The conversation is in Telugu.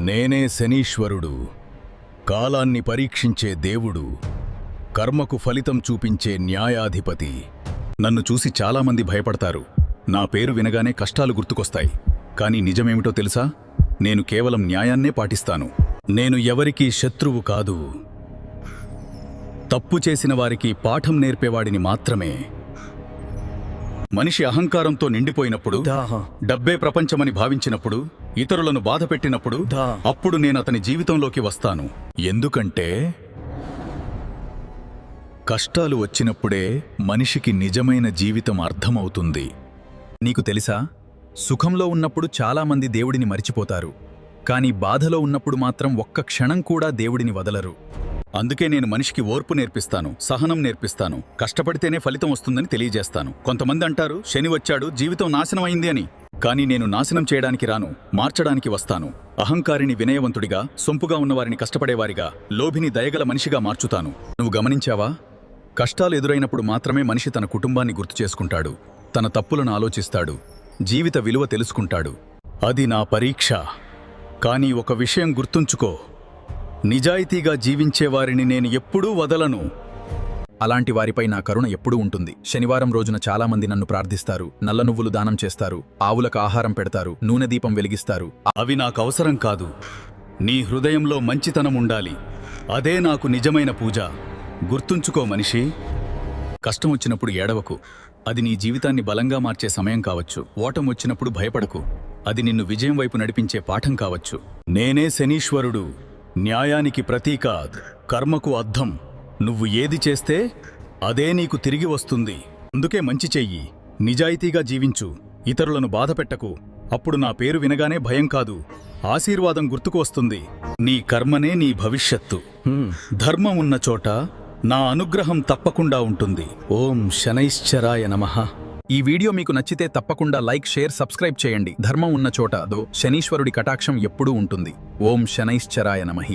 నేనే శనీశ్వరుడు, కాలాన్ని పరీక్షించే దేవుడు, కర్మకు ఫలితం చూపించే న్యాయాధిపతి. నన్ను చూసి చాలామంది భయపడతారు. నా పేరు వినగానే కష్టాలు గుర్తుకొస్తాయి. కానీ నిజమేమిటో తెలుసా? నేను కేవలం న్యాయాన్నే పాటిస్తాను. నేను ఎవరికీ శత్రువు కాదు. తప్పు చేసిన వారికి పాఠం నేర్పేవాడిని మాత్రమే. మనిషి అహంకారంతో నిండిపోయినప్పుడు, డబ్బే ప్రపంచమని భావించినప్పుడు, ఇతరులను బాధపెట్టినప్పుడు, అప్పుడు నేను అతని జీవితంలోకి వస్తాను. ఎందుకంటే కష్టాలు వచ్చినప్పుడే మనిషికి నిజమైన జీవితం అర్థమవుతుంది. నీకు తెలుసా, సుఖంలో ఉన్నప్పుడు చాలామంది దేవుడిని మరిచిపోతారు, కానీ బాధలో ఉన్నప్పుడు మాత్రం ఒక్క క్షణం కూడా దేవుడిని వదలరు. అందుకే నేను మనిషికి ఓర్పు నేర్పిస్తాను, సహనం నేర్పిస్తాను. కష్టపడితేనే ఫలితం వస్తుందని తెలియజేస్తాను. కొంతమంది అంటారు, శని వచ్చాడు, జీవితం నాశనం అయింది అని. కానీ నేను నాశనం చేయడానికి రాను, మార్చడానికి వస్తాను. అహంకారిని వినయవంతుడిగా, సొంపుగా ఉన్నవారిని కష్టపడేవారిగా, లోభిని దయగల మనిషిగా మార్చుతాను. నువ్వు గమనించావా? కష్టాలు ఎదురైనప్పుడు మాత్రమే మనిషి తన కుటుంబాన్ని గుర్తు చేసుకుంటాడు, తన తప్పులను ఆలోచిస్తాడు, జీవిత విలువ తెలుసుకుంటాడు. అది నా పరీక్ష. కానీ ఒక విషయం గుర్తుంచుకో, నిజాయితీగా జీవించేవారిని నేను ఎప్పుడూ వదలను. అలాంటి వారిపై నా కరుణ ఎప్పుడూ ఉంటుంది. శనివారం రోజున చాలామంది నన్ను ప్రార్థిస్తారు, నల్ల నువ్వులు దానం చేస్తారు, ఆవులకు ఆహారం పెడతారు, నూనె దీపం వెలిగిస్తారు. అవి నాకు అవసరం కాదు. నీ హృదయంలో మంచితనం ఉండాలి. అదే నాకు నిజమైన పూజ. గుర్తుంచుకో మనిషి, కష్టం వచ్చినప్పుడు ఏడవకు. అది నీ జీవితాన్ని బలంగా మార్చే సమయం కావచ్చు. ఓటం వచ్చినప్పుడు భయపడకు. అది నిన్ను విజయం వైపు నడిపించే పాఠం కావచ్చు. నేనే శనీశ్వరుడు, న్యాయానికి ప్రతీక, కర్మకు అద్దం. నువ్వు ఏది చేస్తే అదే నీకు తిరిగి వస్తుంది. అందుకే మంచి చెయ్యి, నిజాయితీగా జీవించు, ఇతరులను బాధపెట్టకు. అప్పుడు నా పేరు వినగానే భయం కాదు, ఆశీర్వాదం గుర్తుకు వస్తుంది. నీ కర్మనే నీ భవిష్యత్తు. ధర్మం ఉన్న చోట నా అనుగ్రహం తప్పకుండా ఉంటుంది. ఓం శనైశ్చరాయ నమః. ఈ వీడియో మీకు నచ్చితే తప్పకుండా లైక్, షేర్, సబ్స్క్రైబ్ చేయండి. ధర్మం ఉన్న చోట శనీశ్వరుడి కటాక్షం ఎప్పుడూ ఉంటుంది. ఓం శనైశ్చరాయ నమః.